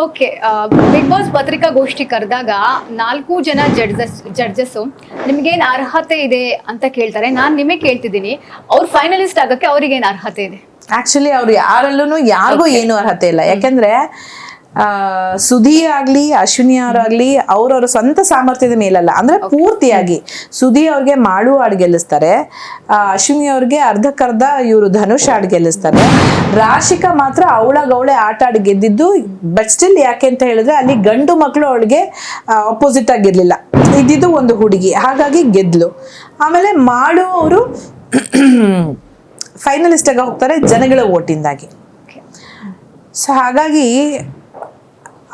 Okay, big boss ಪತ್ರಿಕಾಗೋಷ್ಠಿ ಕರೆದಾಗ 4 ಜನ ಜಡ್ಜಸ್ ನಿಮ್ಗೇನ್ ಅರ್ಹತೆ ಇದೆ ಅಂತ ಕೇಳ್ತಾರೆ. ನಾನು ನಿಮಗೆ ಕೇಳ್ತಿದ್ದೀನಿ, ಅವ್ರು ಫೈನಲಿಸ್ಟ್ ಆಗಕ್ಕೆ ಅವ್ರಿಗೇನ್ ಅರ್ಹತೆ ಇದೆ? ಆಕ್ಚುಲಿ ಅವ್ರು ಯಾರಲ್ಲೂ ಯಾರಿಗೂ ಏನು ಅರ್ಹತೆ ಇಲ್ಲ. ಯಾಕಂದ್ರೆ ಸುಧಿ ಆಗ್ಲಿ ಅಶ್ವಿನಿ ಅವರಾಗ್ಲಿ ಅವ್ರವ್ರ ಸ್ವಂತ ಸಾಮರ್ಥ್ಯದ ಮೇಲಲ್ಲ, ಅಂದ್ರೆ ಪೂರ್ತಿಯಾಗಿ ಸುಧಿ ಅವ್ರಿಗೆ ಮಾಡು ಹಾಡು ಗೆಲ್ಲಿಸ್ತಾರೆ, ಅಶ್ವಿನಿ ಅವ್ರಿಗೆ ಅರ್ಧಕ್ಕರ್ಧ ಇವರು ಧನುಷ್ ಹಾಡು ಗೆಲ್ಲಿಸ್ತಾರೆ, ರಾಶಿಕಾ ಮಾತ್ರ ಅವಳೇ ಆಟ ಆಡಿ ಗೆದ್ದಿದ್ದು. ಬಟ್ ಸ್ಟಿಲ್ ಯಾಕೆ ಅಂತ ಹೇಳಿದ್ರೆ ಅಲ್ಲಿ ಗಂಡು ಮಕ್ಕಳು ಅವಳಿಗೆ ಅಪೋಸಿಟ್ ಆಗಿರ್ಲಿಲ್ಲ, ಇದ್ದಿದ್ದು ಒಂದು ಹುಡುಗಿ, ಹಾಗಾಗಿ ಗೆದ್ಲು. ಆಮೇಲೆ ಮಾಡು ಅವರು ಫೈನಲಿಸ್ಟ್ ಆಗಿ ಹೋಗ್ತಾರೆ ಜನಗಳ ಓಟಿಂದಾಗಿ. ಸೊ ಹಾಗಾಗಿ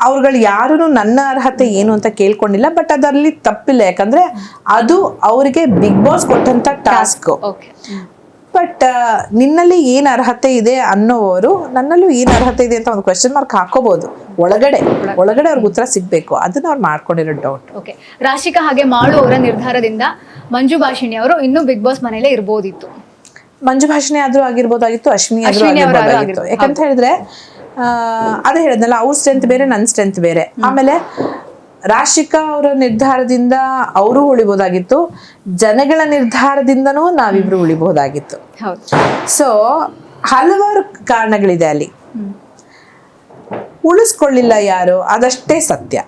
ಅವ್ರುಗಳು ಯಾರು ನನ್ನ ಅರ್ಹತೆ ಏನು ಅಂತ ಕೇಳ್ಕೊಂಡಿಲ್ಲ. ಬಟ್ ಅದರಲ್ಲಿ ತಪ್ಪಿಲ್ಲ, ಯಾಕಂದ್ರೆ ಅದು ಅವರಿಗೆ ಬಿಗ್ ಬಾಸ್ ಕೊಟ್ಟಂತ ಟಾಸ್ಕ್. ಬಟ್ ನಿನ್ನಲ್ಲಿ ಏನ್ ಅರ್ಹತೆ ಇದೆ ಅನ್ನೋವರು ನನ್ನಲ್ಲೂ ಏನ್ ಅರ್ಹತೆ ಇದೆ ಅಂತ ಒಂದು ಕ್ವೆಶ್ಚನ್ ಮಾರ್ಕ್ ಹಾಕೋಬಹುದು. ಒಳಗಡೆ ಅವ್ರಿಗೆ ಉತ್ತರ ಸಿಗ್ಬೇಕು, ಅದನ್ನ ಅವ್ರು ಮಾಡ್ಕೊಂಡಿರೋ ಡೌಟ್. ಓಕೆ, ರಾಶಿಕಾ ಹಾಗೆ ಮಾಡು ಅವರ ನಿರ್ಧಾರದಿಂದ ಮಂಜು ಭಾಷಿಣಿ ಅವರು ಇನ್ನೂ ಬಿಗ್ ಬಾಸ್ ಮನೇಲೆ ಇರ್ಬೋದಿತ್ತು. ಮಂಜು ಭಾಷಿಣಿ ಆದ್ರೂ ಆಗಿರ್ಬೋದಾಗಿತ್ತು, ಅಶ್ವಿನಿ ಆದ್ರೂ ಆಗಿರ್ಬೋದಾಗಿತ್ತು. ಯಾಕಂತ ಹೇಳಿದ್ರೆ ಅದೇ ಹೇಳಿದ್ನಲ್ಲ, ಅವ್ರ ಸ್ಟ್ರೆಂತ್ ಬೇರೆ, ನನ್ನ ಸ್ಟ್ರೆಂತ್ ಬೇರೆ. ಆಮೇಲೆ ರಾಶಿಕಾ ಅವರ ನಿರ್ಧಾರದಿಂದ ಅವರು ಉಳಿಬೋದಾಗಿತ್ತು, ಜನಗಳ ನಿರ್ಧಾರದಿಂದನೂ ನಾವಿಬ್ರು ಉಳಿಬಹುದಾಗಿತ್ತು. ಸೊ ಹಲವಾರು ಕಾರಣಗಳಿದೆ ಅಲ್ಲಿ, ಉಳಿಸ್ಕೊಳ್ಳಿಲ್ಲ ಯಾರು, ಅದಷ್ಟೇ ಸತ್ಯ.